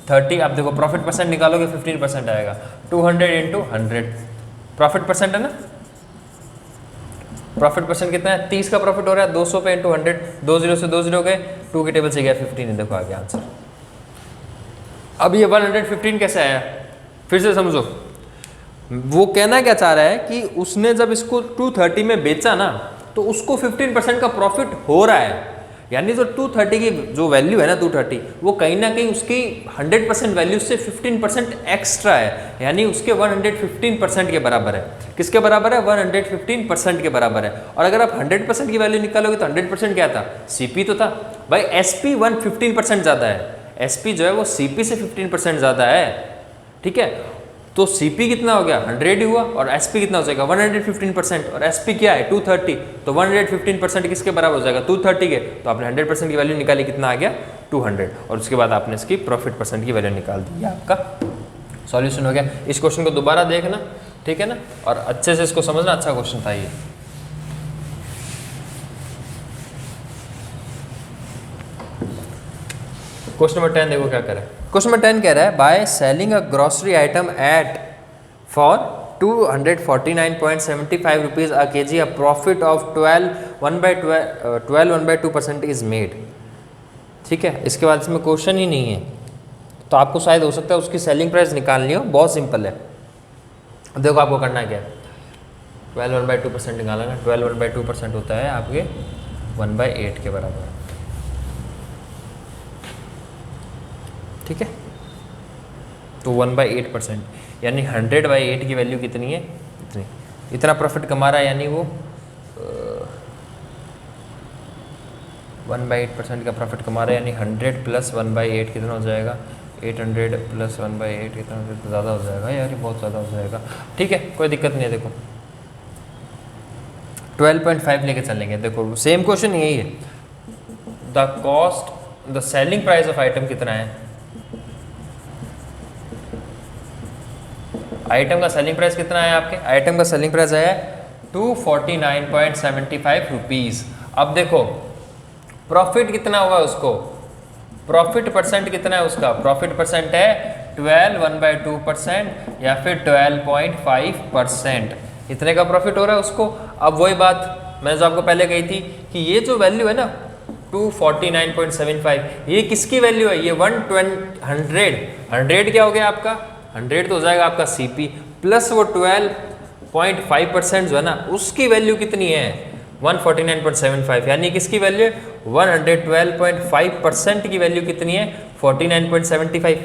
30। आप देखो प्रॉफिट परसेंट निकालोगे 15% आएगा। 200 इंटू 100 प्रॉफिट परसेंट है ना। प्रॉफिट परसेंट कितना है? 30 का प्रॉफिट हो रहा है। 200 पे इंटू 100, 2 0 से 2 0 गए, 2 की टेबल से गया 15। देखो आ गया आंसर। अब ये 115 कैसे आया? फिर से समझो, वो कहना क्या चाह रहा है कि उसने जब इसको 230 में बेचा ना, तो उसको 15% का प्रॉफिट हो रहा है। यानी जो 230 की जो वैल्यू है ना 230, वो कहीं ना कहीं उसकी 100% वैल्यू से 15% एक्स्ट्रा है। यानी उसके 115% के बराबर है। किसके बराबर है? 115% के बराबर है। और अगर आप 100% की वैल्यू निकालोगे तो 100% क्या था? सीपी तो था भाई। एसपी 115% ज़्यादा है। एसपी जो है वो सीपी से 15% ज़्यादा है। ठीक है, तो सीपी कितना हो गया? 100 ही हुआ। और एसपी कितना हो जाएगा? 115%। और एसपी क्या है? 230। तो 115% किसके बराबर हो जाएगा? 230 के। तो आपने 100% की वैल्यू निकाली, कितना आ गया? 200। और उसके बाद आपने इसकी प्रॉफिट परसेंट की वैल्यू निकाल दी। आपका सॉल्यूशन हो गया। इस क्वेश्चन को दोबारा देखना, ठीक है ना, और अच्छे से इसको समझना। अच्छा क्वेश्चन था ये। क्वेश्चन नंबर 10 देखो क्या कह रहा है। क्वेश्चन नंबर 10 कह रहा है by selling a grocery item at for 249.75 rupees a kg, a profit of 12.2% is made. ठीक है, इसके बाद इसमें क्वेश्चन ही नहीं है, तो आपको शायद हो सकता है उसकी सेलिंग प्राइस निकालनी हो। बहुत सिंपल है। देखो आपको करना क्या है, 12/2% निकाला ना। 12/2% होता है आपके 1/8 के बराबर। ठीक है, तो 1/8%, यानी 100/8 की वैल्यू कितनी है? इतनी। इतना प्रॉफिट कमा रहा है, यानी वो 1/8% का प्रॉफिट कमा रहा है। यानी 100 प्लस 1/8 कितना हो जाएगा? 800 प्लस 1/8 कितना? ज़्यादा हो जाएगा यार, ये बहुत ज़्यादा हो जाएगा। ठीक है, कोई दिक्कत नहीं है। देखो 12.5 लेके चलेंगे। देखो सेम क्वेश्चन यही है। The cost, the selling price of item कितना है? आइटम का सेलिंग प्राइस कितना है आपके? आइटम का सेलिंग प्राइस आया है 249.75 रुपीज़। अब देखो प्रॉफिट कितना हुआ उसको, प्रॉफिट परसेंट कितना है उसका, प्रॉफिट परसेंट है 12 या फिर 12.5%, इतने का प्रॉफिट हो रहा है उसको। अब वही बात मैंने जो आपको पहले कही थी कि ये जो वैल्यू है ना 249.75, ये किसकी वैल्यू है, ये 100 क्या हो गया आपका, 100 तो हो जाएगा आपका सीपी, प्लस वो 12.5% जो है ना उसकी वैल्यू कितनी है 149.75, यानी किसकी वैल्यू 112.5% की वैल्यू कितनी है 49.75।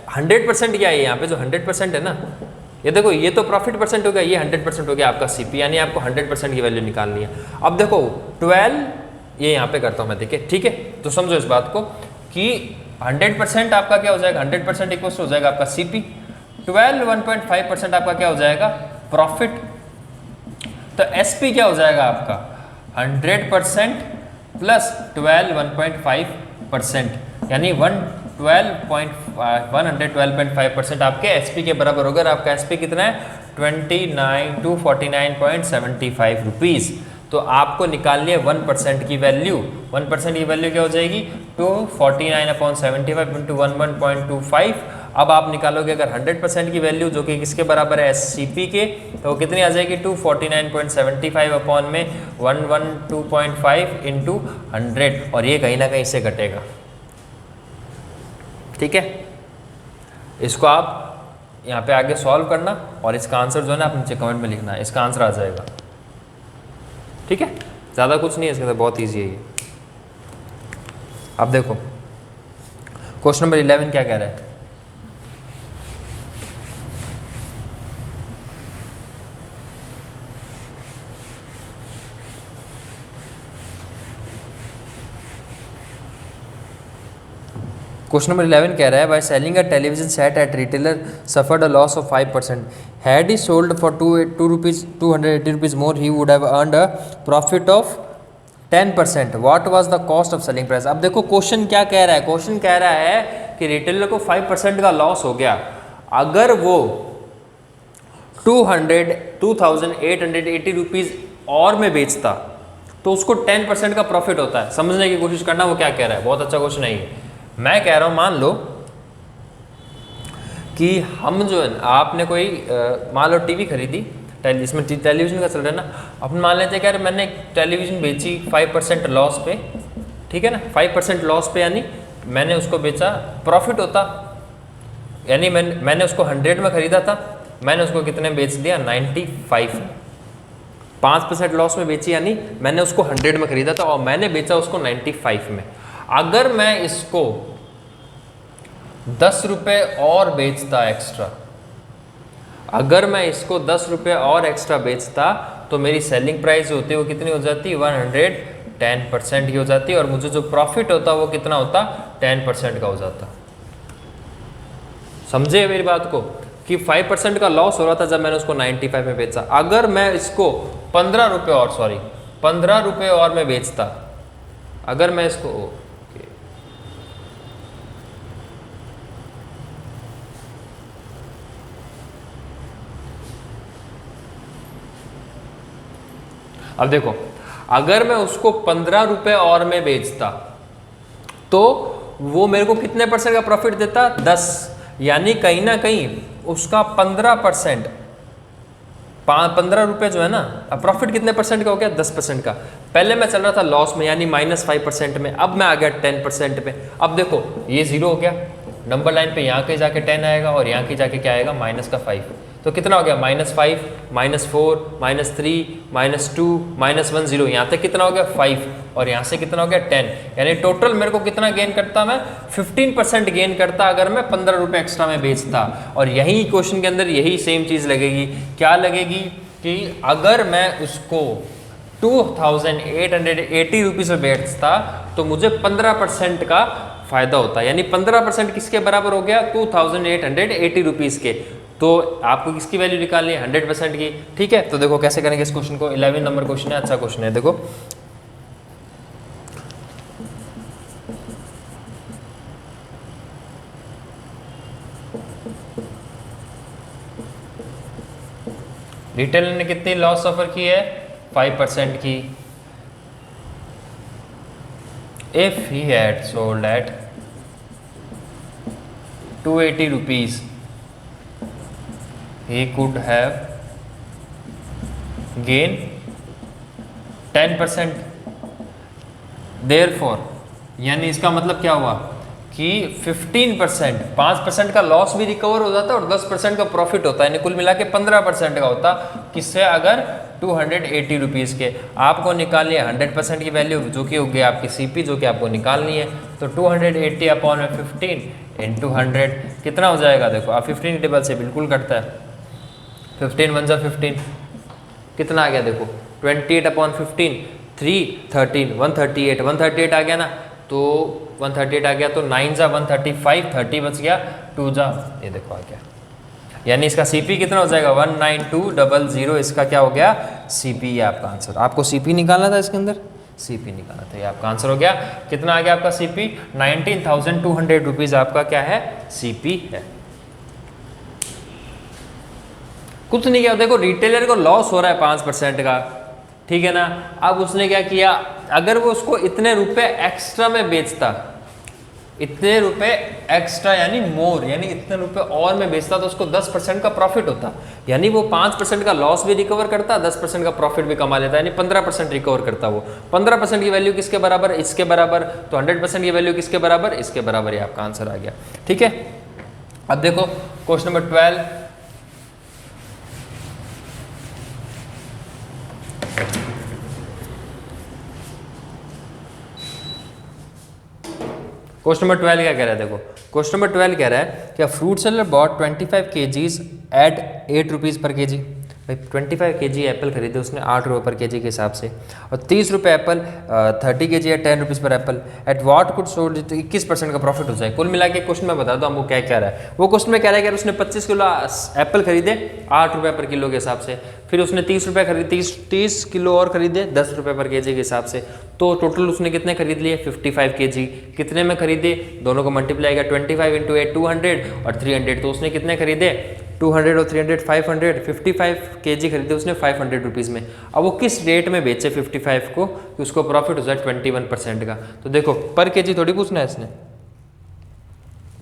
100% क्या है यहाँ पे, जो 100% है ना, ये देखो ये तो प्रॉफिट परसेंट हो गया, ये 100% हो गया आपका सीपी, यानी आपको 100% की वैल्यू निकालनी है। अब देखो 12 ये यहाँ पे करता हूँ मैं, देखिए ठीक है, तो समझो इस बात को कि 100% आपका क्या हो जाएगा, 100% इक्वल हो जाएगा आपका सीपी, 12 1.5% आपका क्या हो जाएगा प्रॉफिट, तो एसपी क्या हो जाएगा आपका 100% प्लस 12 1.5%, यानी 112.5% आपके एसपी के बराबर होगा। आपका एसपी कितना है 249.75 रुपीज़। तो आपको निकालनी है 1% की वैल्यू, 1% की वैल्यू क्या हो जाएगी 249/75 इंटू 11.25। अब आप निकालोगे अगर 100% की वैल्यू जो कि किसके बराबर है एससीपी के, तो वो कितनी आ जाएगी 249.75 अपॉन में 112.5 इंटू 100, और ये कहीं ना कहीं से घटेगा, ठीक है। इसको आप यहाँ पे आगे सॉल्व करना और इसका आंसर जो है ना आप नीचे कमेंट में लिखना, इसका आंसर आ जाएगा, ठीक है। ज़्यादा कुछ नहीं है इसके अंदर, बहुत ईजी है ये। अब देखो क्वेश्चन नंबर 11 क्या कह रहा है, क्वेश्चन नंबर 11 कह रहा है, by selling a television set at retailer suffered a loss of 5%, had he sold for 280 rupees more he would have earned a profit of 10%, what was the cost of selling price. अब देखो question क्या कह रहा है, question कह रहा है कि रिटेलर को 5% का लॉस हो गया, अगर वो 2880 रुपीज़ और में बेचता तो उसको 10% का प्रॉफिट होता है। समझने की कोशिश करना वो क्या कह रहा है, बहुत अच्छा क्वेश्चन है ये। मैं कह रहा हूँ मान लो कि हम जो है आपने कोई मान लो टीवी खरीदी, इसमें टेलीविजन का चल रहा है ना, अपन मान लेते हैं कि यार मैंने टेलीविजन बेची 5% लॉस पे, ठीक है ना, 5% लॉस पे, यानी मैंने उसको बेचा, प्रॉफिट होता, यानी मैंने उसको 100 में खरीदा था, मैंने उसको कितने बेच दिया 95 में, 5% लॉस में बेची, यानी मैंने उसको 100 में खरीदा था और मैंने बेचा उसको 95 में। अगर मैं इसको 10 रुपये और बेचता एक्स्ट्रा, अगर मैं इसको 10 रुपये और एक्स्ट्रा बेचता तो मेरी सेलिंग प्राइस होती है वो कितनी हो जाती, 110% की हो जाती, और मुझे जो प्रॉफिट होता वो कितना होता 10% का हो जाता। समझे मेरी बात को कि 5% का लॉस हो रहा था जब मैंने उसको 95 में बेचा, अगर मैं इसको 15 रुपये और मैं बेचता, अगर मैं इसको अब देखो अगर मैं उसको 15 रुपये और में बेचता तो वो मेरे को कितने परसेंट का प्रॉफिट देता 10, यानी कहीं ना कहीं उसका 15%, 15 रुपये जो है ना, अब प्रॉफिट कितने परसेंट का हो गया 10% का। पहले मैं चल रहा था लॉस में यानी -5% में, अब मैं आ गया 10% पे। अब देखो ये 0 हो गया, नंबर लाइन पे यहाँ के जाके 10 आएगा और यहाँ के जाके क्या आएगा -5, तो कितना हो गया -5 -4 -3 -2 -1 0, यहाँ तक कितना हो गया 5, और यहाँ से कितना हो गया 10, यानी टोटल मेरे को कितना गेन करता, मैं 15% गेन करता अगर मैं 15 रुपये एक्स्ट्रा में बेचता। और यही क्वेश्चन के अंदर यही सेम चीज़ लगेगी, क्या लगेगी कि अगर मैं उसको 2880 रुपीज़ में बेचता तो मुझे 15% का फ़ायदा होता, यानी 15% किसके बराबर हो गया 2880 रुपीज़ के। तो आपको किसकी वैल्यू निकालनी है 100% की, ठीक है। तो देखो कैसे करेंगे इस क्वेश्चन को, 11 नंबर क्वेश्चन है, अच्छा क्वेश्चन है। देखो रिटेलर ने कितनी लॉस सफर की है, 5% की। If he had sold at 280 rupees he could have gain 10%। therefore यानी इसका मतलब क्या हुआ कि 15%, 5% का लॉस भी रिकवर हो जाता है और 10% का प्रॉफिट होता है, यानी कुल मिला के 15% का होता। किससे, अगर 280 रुपीज़ के आपको निकालनी है 100% की वैल्यू जो कि होगी आपकी सीपी, जो कि आपको निकालनी है। तो 280 अपॉन 15 इंटू 100 कितना हो जाएगा, देखो आप 15 टेबल से बिल्कुल कटता है, 15 1 जा 15 कितना आ गया, देखो 28 अपॉन 15 3 13 138 138 आ गया ना, तो 138 आ गया, तो 9 जा 135 30 बच गया, 2 जा ये देखो आ गया, यानी इसका सीपी कितना हो जाएगा 19200। इसका क्या हो गया, सीपी, आपका आंसर। आपको सीपी निकालना था इसके अंदर, सीपी निकालना था, ये आपका आंसर हो गया। कितना आ गया आपका सीपी, 19,200 रुपीज़ आपका क्या है, सीपी है। कुछ नहीं किया, देखो रिटेलर को लॉस हो रहा है 5% का, ठीक है ना। अब उसने क्या किया, अगर वो उसको इतने रुपए एक्स्ट्रा में बेचता, इतने रुपए एक्स्ट्रा यानी मोर, यानी इतने रुपए और में बेचता, तो उसको 10% का प्रॉफिट होता, यानी वो 5% का लॉस भी रिकवर करता, 10% का प्रॉफिट भी कमा लेता, यानी 15% रिकवर करता। वो 15% की वैल्यू किसके बराबर, इसके बराबर, तो 100% की वैल्यू किसके बराबर, इसके बराबर। ये आपका आंसर आ गया, ठीक है। अब देखो क्वेश्चन नंबर 12, क्वेश्चन नंबर 12 क्या कह रहा है, देखो क्वेश्चन नंबर 12 कह रहा है कि fruit seller bought 25 kgs at 8 rupees per kg. भाई 25 kg एप्पल खरीदे उसने 8 रुपये पर केजी के हिसाब से, और 30 रुपये एप्पल, 30 kg एट 10 रुपीज़ पर Apple, at what could sold, 21% का प्रॉफिट हो जाए। कुल मिला के क्वेश्चन में बता दो हमको क्या कह रहा है। वो क्वेश्चन में कह रहा है कि उसने 25 किलो एप्पल खरीदे 8 रुपये पर किलो के हिसाब से, फिर उसने 30 रुपये खरीदे, 30 किलो और खरीदे 10 रुपये पर केजी के हिसाब से, तो टोटल उसने कितने खरीद लिए 55 kg। कितने में खरीदे, दोनों को मल्टीप्लाई किया 25 इंटू 8 200 और 300, तो उसने कितने खरीदे 200 और 300 500, 55 kg खरीदे उसने 500 रुपीज़ में। अब वो किस रेट में बेचे 55 को कि उसको प्रॉफिट हो जाए 21% का। तो देखो पर केजी थोड़ी पूछना है इसने,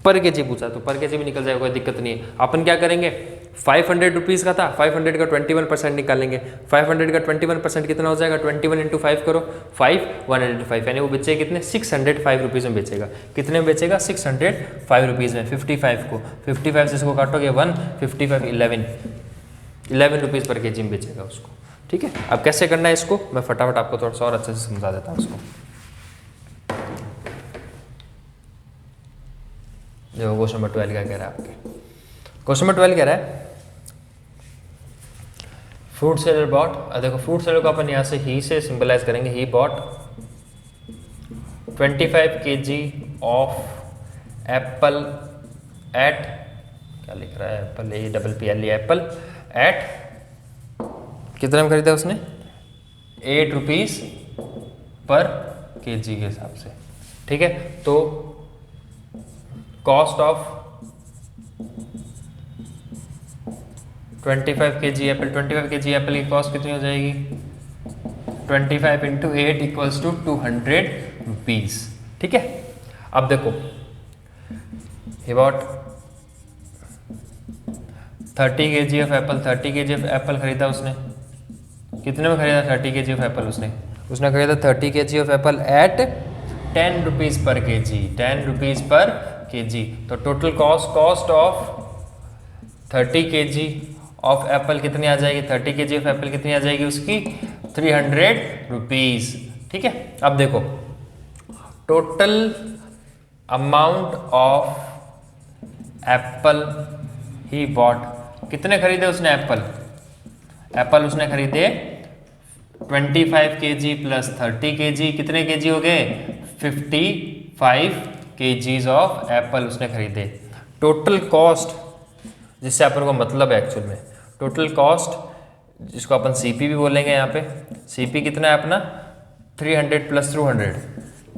पर केजी पूछा तो पर केजी भी निकल जाएगा, कोई दिक्कत नहीं है। अपन क्या करेंगे, 500 रुपीज़ का था, 500 का 21% निकालेंगे, 500 का 21% कितना हो जाएगा, 21 इंटू 5 करो, 5 105, यानी वो बेचेगा कितने 605 रुपीज़ में बेचेगा। कितने में बेचेगा 605 रुपीज़ में। 55 को 55 से इसको काटोगे 1 55 11 रुपीज़ पर केजी में बेचेगा उसको, ठीक है। अब कैसे करना है इसको, मैं फटाफट आपको थोड़ा सा और अच्छे से समझा देता हूँ इसको। देखो क्वेश्चन नंबर 12 क्या कह रहा है आपके, क्वेश्चन नंबर 12 कह रहा है फ्रूट सेलर बॉट, देखो फ्रूट सेलर को अपन यहाँ से ही से सिंबलाइज करेंगे, he bought 25 kg of apple at, क्या लिख रहा है एप्पल, APPLE एप्पल एट, कितने में खरीदा उसने 8 रुपीज़ पर केजी के हिसाब से, ठीक है। तो cost of 25 kg Apple, 25 kg Apple की कॉस्ट कितनी हो जाएगी 25 इंटू 8 इक्वल्स टू 200 रुपीज़, ठीक है। अब देखो he bought 30 kg of Apple, 30 kg of Apple खरीदा उसने, कितने में खरीदा 30 kg ऑफ एप्पल उसने खरीदा 30 kg of apple at 10 rupees per kg, 10 rupees per kg. तो total cost of 30 kg of apple कितनी आ जाएगी, 30 kg ऑफ एप्पल कितनी आ जाएगी उसकी 300 रुपीज़, ठीक है। अब देखो total amount of Apple he bought, कितने खरीदे उसने एप्पल उसने खरीदे 25 kg प्लस 30 kg, कितने kg हो गए 55 kgs ऑफ एप्पल उसने खरीदे। टोटल कॉस्ट जिससे अपन को मतलब है एक्चुअल में, टोटल कॉस्ट जिसको अपन सीपी भी बोलेंगे, यहाँ पे सीपी कितना है अपना 300 plus 200,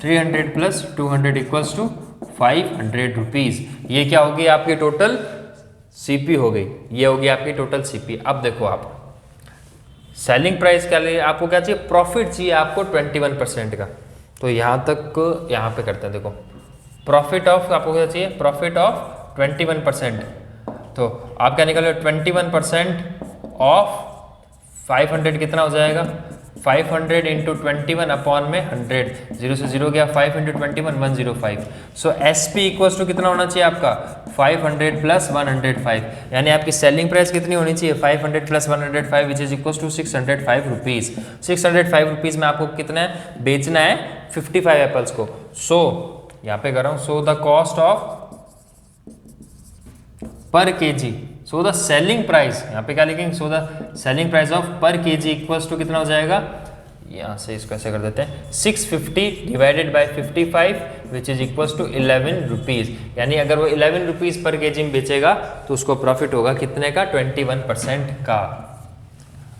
300 plus 200 equals to 500 rupees. ये क्या होगी आपकी टोटल सीपी हो गई, ये होगी आपकी टोटल सीपी। अब देखो आप सेलिंग प्राइस क्या लिए आपको, क्या चाहिए, प्रॉफिट चाहिए आपको 21% का। तो यहाँ तक यहाँ पे करते हैं, देखो प्रॉफिट ऑफ आपको क्या चाहिए, प्रॉफिट ऑफ 21%। तो आप क्या निकाल रहे हो, 21% ऑफ 500 कितना हो जाएगा, 500 इंटू 21 अपॉन में 100, 0 से 0 गया, 5 into 21 105। So S P equals to कितना होना चाहिए आपका, 500 प्लस 105, यानी आपकी सेलिंग प्राइस कितनी होनी चाहिए, 500 plus 105 which is equals to 605 rupees. 605 rupees में आपको कितना है बेचना है, 55 एप्पल्स को। सो यहाँ पे कर रहा हूँ, सो द कॉस्ट ऑफ पर KG, so the selling price, यहाँ पे क्या लिखेंगे, so the selling price of पर केजी इक्वल्स टू कितना हो जाएगा, यहाँ से इसको ऐसे कर देते हैं, 650 divided by 55 which is equals to 11 rupees. यानी अगर वो 11 रुपीज़ पर केजी में बेचेगा तो उसको प्रॉफिट होगा कितने का, 21% का।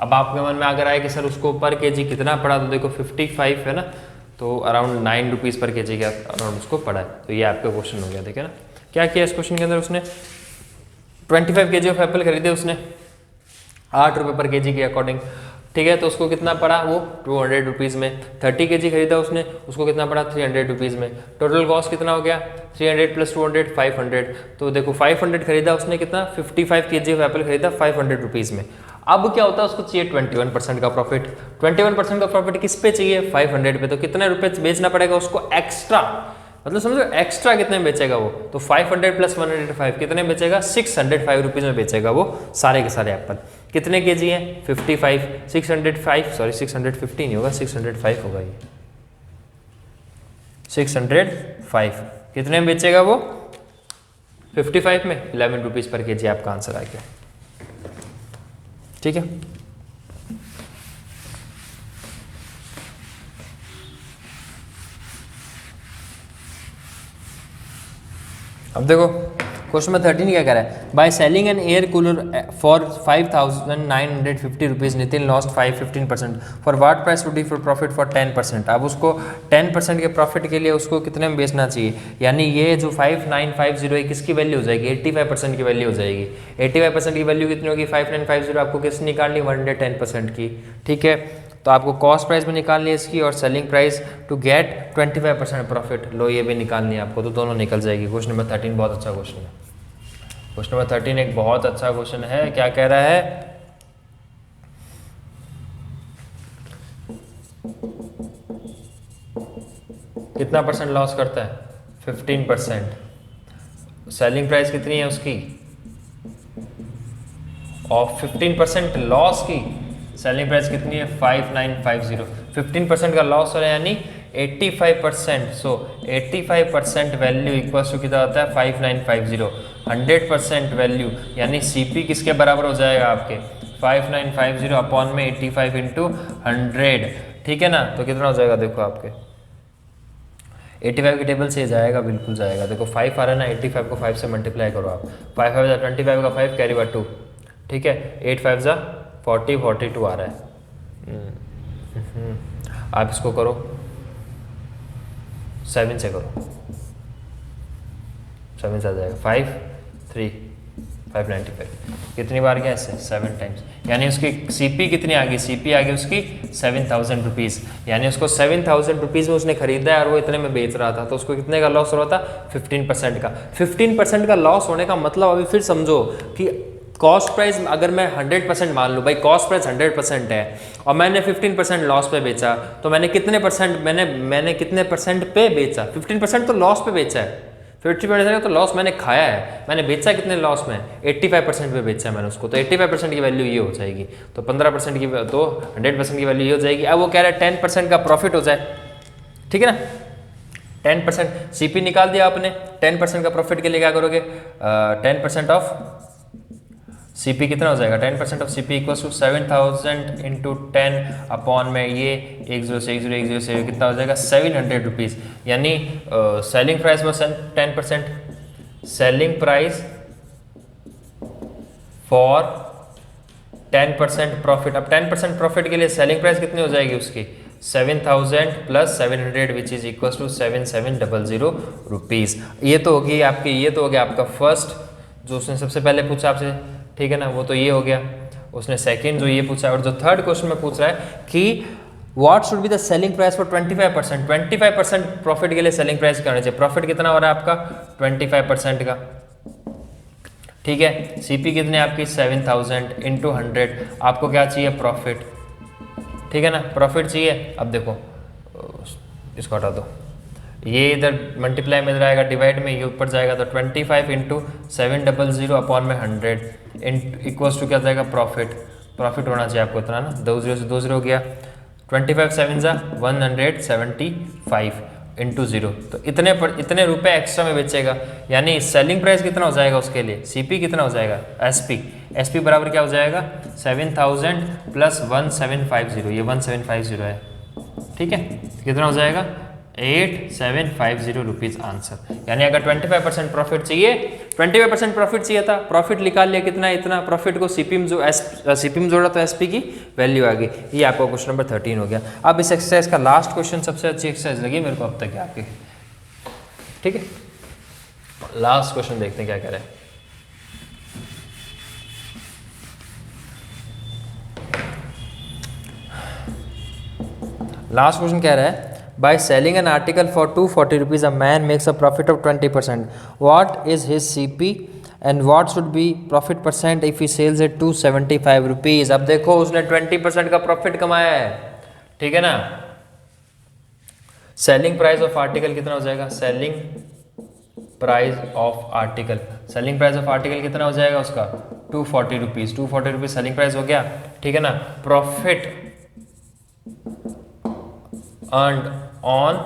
अब आपके मन में अगर आए कि सर उसको पर केजी कितना पड़ा, तो देखो 55 है ना, तो अराउंड 9 रुपीज़ पर केजी के अराउंड उसको पड़ा है। तो ये आपका क्वेश्चन हो गया, देखिए ना क्या किया इस क्वेश्चन के अंदर, उसने 25 केजी ऑफ एप्पल खरीदे उसने 8 रुपये पर केजी के अकॉर्डिंग, ठीक है। तो उसको कितना पड़ा वो 200 रुपीज़ में। 30 केजी खरीदा उसने, उसको कितना पड़ा 300 रुपीज़ में। टोटल कॉस्ट कितना हो गया, 300 प्लस 200 500। तो देखो 500 खरीदा उसने, कितना 55 केजी ऑफ एप्पल खरीदा 500 रुपीज़ में। अब क्या होता है, उसको चाहिए 21% का प्रॉफिट। 21% का प्रॉफिट किस पे चाहिए, 500 पे। तो कितने रुपए बेचना पड़ेगा उसको एक्स्ट्रा, मतलब समझो एक्स्ट्रा कितने में बेचेगा वो, तो 500 प्लस 105 कितने में बेचेगा, 605 रुपीज़ में बेचेगा वो सारे के सारे एप्पल। कितने केजी हैं, 55, 605 सॉरी 650 नहीं होगा, 605 होगा ये, 605 कितने में बेचेगा वो, 55 में, 11 रुपीज़ पर केजी आपका आंसर आ गया, ठीक है। अब देखो क्वेश्चन नंबर 13 क्या कह रहा है, by selling N air cooler for 5,950 rupees Nitin lost 15% for what price would be for profit for 10%। अब उसको 10% के प्रॉफिट के लिए उसको कितने में बेचना चाहिए, यानी ये जो 5950 है किसकी वैल्यू हो जाएगी, 85% की वैल्यू हो जाएगी। 85% की वैल्यू कितनी होगी, 5950 आपको किसने निकालनी, 110% की, ठीक है। तो आपको कॉस्ट प्राइस भी निकालनी है इसकी और selling price to get 25% profit, लो ये भी निकालनी है आपको, तो दोनों निकल जाएगी। क्वेश्चन नंबर 13 बहुत अच्छा क्वेश्चन है, क्वेश्चन नंबर 13 एक बहुत अच्छा क्वेश्चन है। क्या कह रहा है, कितना परसेंट लॉस करता है, 15%। सेलिंग प्राइस कितनी है उसकी, और 15% लॉस की सेलिंग प्राइस कितनी है, 5950। 15% का लॉस हो रहा है यानी 85%। सो 85% वैल्यू इक्वल्स टू कितना होता है, 5950। 100% वैल्यू यानी सीपी किसके बराबर हो जाएगा आपके, 5950 अपॉन में 85 इंटू 100, ठीक है ना। तो कितना हो जाएगा, देखो आपके 85 की टेबल से जाएगा, बिल्कुल जाएगा। देखो 5 आ रहा है ना, 85 को 5 से मल्टीप्लाई करो आप, 5 5 25 का 5 कैरी बार 2, ठीक है। 8 5 40 42 आ रहा है। आप इसको करो 7 से करो, 7 से आ जाएगा 5 3 595। कितनी बार गया इससे, 7 टाइम्स, यानी उसकी सीपी कितनी आ गई, सीपी आ गई उसकी 7000 रुपीज़, यानी उसको 7000 रुपीज़ में उसने खरीदा है और वो इतने में बेच रहा था, तो उसको कितने का लॉस हो रहा था, 15% का। 15% का लॉस होने का मतलब अभी फिर समझो कि कॉस्ट प्राइस अगर मैं 100% मान लूँ, भाई कॉस्ट प्राइस 100% है और मैंने 15% लॉस पे बेचा, तो मैंने कितने परसेंट मैंने कितने परसेंट पे बेचा, 15% तो लॉस पे बेचा है, 50% तो लॉस मैंने खाया है, मैंने बेचा कितने लॉस में, 85% पे बेचा है मैंने उसको, तो 85% की वैल्यू ये हो जाएगी। तो 15% की, तो 100% की वैल्यू ये हो जाएगी। अब वो कह रहा है 10% का प्रॉफिट हो जाए, ठीक है ना। 10% सीपी निकाल दिया आपने, 10% का प्रॉफिट के लिए क्या करोगे, 10% ऑफ सीपी कितना हो जाएगा, 10% of CP equals to 7000 into 10 upon में ये 10 से 10 से कितना हो जाएगा, 700 रुपीज़। यानी सेलिंग प्राइस में 10%, सेलिंग प्राइस फॉर 10% प्रॉफिट। अब 10% प्रॉफिट के लिए सेलिंग प्राइस कितनी हो जाएगी उसकी, 7000 plus 700 which is equals to 7700 rupees. ये तो होगी आपकी, ये तो हो गया आपका फर्स्ट जो उसने सबसे पहले पूछा आपसे, ठीक है ना, वो तो ये हो गया। उसने सेकंड जो ये पूछा है, और जो थर्ड क्वेश्चन में पूछ रहा है कि what should be the selling price for 25%। 25% profit के लिए सेलिंग प्राइस करना चाहिए। प्रॉफिट कितना हो रहा है आपका 25% का, ठीक है। सीपी कितने आपकी 7000 इंटू 100, आपको क्या चाहिए प्रॉफिट, ठीक है ना, प्रॉफिट चाहिए। अब देखो इसको हटा दो, ये इधर मल्टीप्लाई में इधर आएगा, डिवाइड में ये ऊपर जाएगा, तो 25 इंटू 700 अपॉन में 100 इक्वल्स टू क्या जाएगा प्रॉफिट। प्रॉफिट होना चाहिए आपको इतना ना, 2 0 से 2 0 हो गया, 25 7 जा 175 इंटू 0, तो इतने रुपए एक्स्ट्रा में बेचेगा। यानी सेलिंग प्राइस कितना हो जाएगा उसके लिए, सीपी कितना हो जाएगा, एसपी बराबर क्या हो जाएगा 7000 प्लस 1750, ये 1750 है, ठीक है, कितना हो जाएगा 8750 रुपीज़ आंसर। यानी अगर 25% प्रॉफिट चाहिए, 25% प्रॉफिट चाहिए था, प्रॉफिट निकाल लिया कितना, इतना प्रॉफिट को सीपी में जोड़ा तो एसपी की वैल्यू आ गई। ये आपका क्वेश्चन नंबर 13 हो गया। अब इस एक्सरसाइज का लास्ट क्वेश्चन सबसे अच्छी एक्सरसाइज लगी मेरे को अब तक आपकी, ठीक है। लास्ट क्वेश्चन देखते हैं क्या कह रहे हैं। लास्ट क्वेश्चन कह रहा है by selling an article for 240 rupees a man makes a profit of 20%. What is his CP and what should be profit percent if he sells it 275 rupees? अब देखो उसने 20% का प्रॉफिट कमाया है, ठीक है ना। सेलिंग प्राइस ऑफ आर्टिकल कितना हो जाएगा, selling price of article, selling price of article कितना हो जाएगा उसका 240 रुपीज, 240 रुपीज सेलिंग प्राइस हो गया, ठीक है ना। प्रॉफिट अर्न्ड ऑन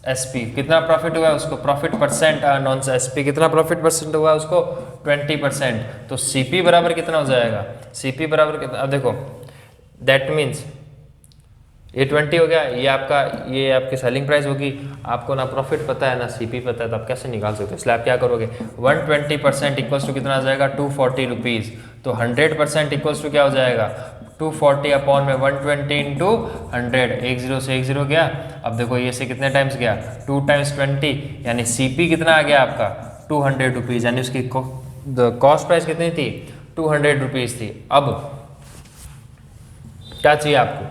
एसपी, कितना प्रॉफिट हुआ है उसको, profit percent earn on SP, कितना प्रॉफिट परसेंट हुआ है उसको 20%, तो सीपी बराबर कितना हो जाएगा, सीपी बराबर कितना, अब देखो दैट मीन्स ये 20 हो गया, ये आपकी सेलिंग प्राइस होगी, आपको ना प्रॉफिट पता है ना सीपी पता है, तो आप कैसे निकाल सकते हो, इसलिए आप क्या करोगे 120% इक्वल्स टू कितना आ जाएगा 240 रुपीज़, तो 100% इक्वल्स टू क्या हो जाएगा 240 अपॉन में 120 इंटू 100, 1 0 से 1 0 गया। अब देखो ये से कितने टाइम्स गया 2 टाइम्स 20, यानी सीपी कितना आ गया आपका 200 रुपीज़, यानी उसकी कॉस्ट प्राइस कितनी थी 200 रुपीज़ थी। अब क्या चाहिए आपको,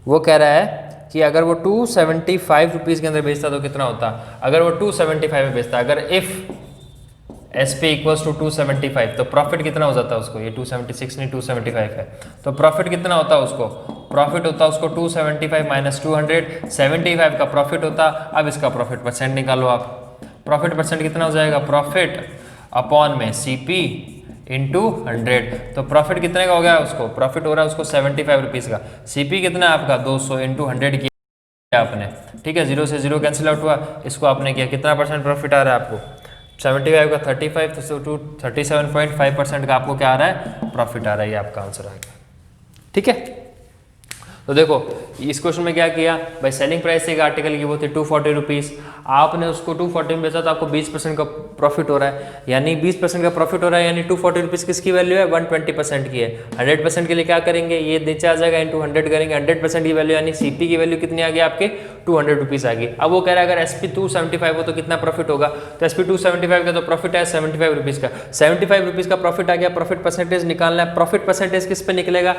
वो कह रहा है कि अगर वो 275 रुपीज़ के अंदर बेचता तो कितना होता, अगर वो 275 में बेचता, अगर if S P equals to 275 तो प्रॉफिट कितना हो जाता है उसको, ये 276 नहीं 275 है, तो प्रॉफिट कितना होता है उसको, प्रॉफिट होता है उसको 275 माइनस 275 का प्रॉफिट होता। अब इसका प्रॉफिट परसेंट निकालो आप, प्रॉफिट परसेंट कितना हो जाएगा, प्रॉफिट अपॉन में सीपी इंटू 100, तो प्रॉफिट कितने का हो गया उसको, प्रॉफिट हो रहा है उसको 75 रुपीज़ का, सीपी कितना है आपका 200 इंटू 100 किया आपने, ठीक है, 0 से 0 कैंसिल आउट हुआ, इसको आपने किया, कितना परसेंट प्रॉफिट आ रहा है आपको 75 का 35 तो 37.5% का आपको क्या आ रहा है प्रॉफिट आ रहा है, ये आपका आंसर आ गया, ठीक है। तो देखो इस क्वेश्चन में क्या किया भाई, सेलिंग प्राइस एक आर्टिकल की वो थी 240 रुपीज़, आपने उसको 240 में बेचा तो आपको 20% का प्रॉफिट हो रहा है, यानी 20% का प्रॉफिट हो रहा है, यानी 240 रुपीज़ किसकी वैल्यू है 120% की है। 100% के लिए क्या करेंगे, ये नीचे आ जाएगा इंटू 100 करेंगे, 100% की वैल्यू यानी सीपी की वैल्यू कितनी आ गई आपके 200 रुपीज़ आ गई। अब वो कह रहा है अगर एसपी 275 हो तो कितना प्रॉफिट होगा, तो एसपी 275 का तो प्रॉफिट है 75 रुपीज़ का, 75 रुपीज़ का प्रॉफिट आ गया, प्रॉफिट परसेंटेज निकालना है, प्रॉफिट परसेंटेज किस पे निकलेगा,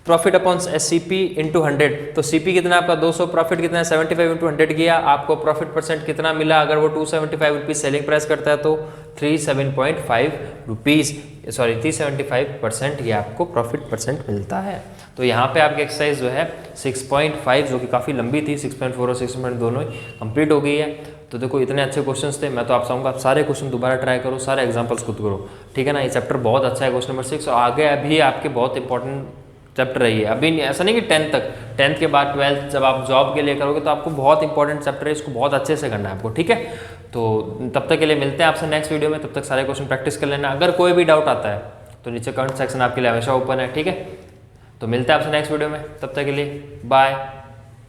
profit upon C P into 100, तो सी पी कितना आपका 200, प्रॉफिट कितना है 75 इंटू 100 किया, आपको प्रॉफिट परसेंट कितना मिला, अगर वो 275 रुपीज़ सेलिंग प्राइस करता है तो 37.5 रुपीज़, सॉरी 375% ये आपको प्रॉफिट परसेंट मिलता है। तो यहाँ पे आपकी एक्सरसाइज जो है 6.5 जो कि काफ़ी लंबी थी, 6.4 और 6. दोनों ही कंप्लीट हो गई है। तो देखो इतने अच्छे क्वेश्चंस थे, मैं तो आप चाहूँगा आप सारे क्वेश्चन दोबारा ट्राई करो, सारे एग्जाम्पल्स खुद करो, ठीक है ना। ये चैप्टर बहुत अच्छा है क्वेश्चन नंबर 6, और आगे अभी आपके बहुत इंपॉर्टेंट चैप्टर रही है, अभी ऐसा नहीं कि 10th तक, 10th के बाद 12th जब आप जॉब के लिए करोगे तो आपको बहुत इंपॉर्टेंट चैप्टर है, इसको बहुत अच्छे से करना है आपको, ठीक है। तो तब तक के लिए मिलते हैं आपसे नेक्स्ट वीडियो में, तब तक सारे क्वेश्चन प्रैक्टिस कर लेना, अगर कोई भी डाउट आता है तो नीचे कमेंट सेक्शन आपके लिए हमेशा ओपन है, ठीक है। तो मिलते हैं आपसे नेक्स्ट वीडियो में, तब तक के लिए बाय।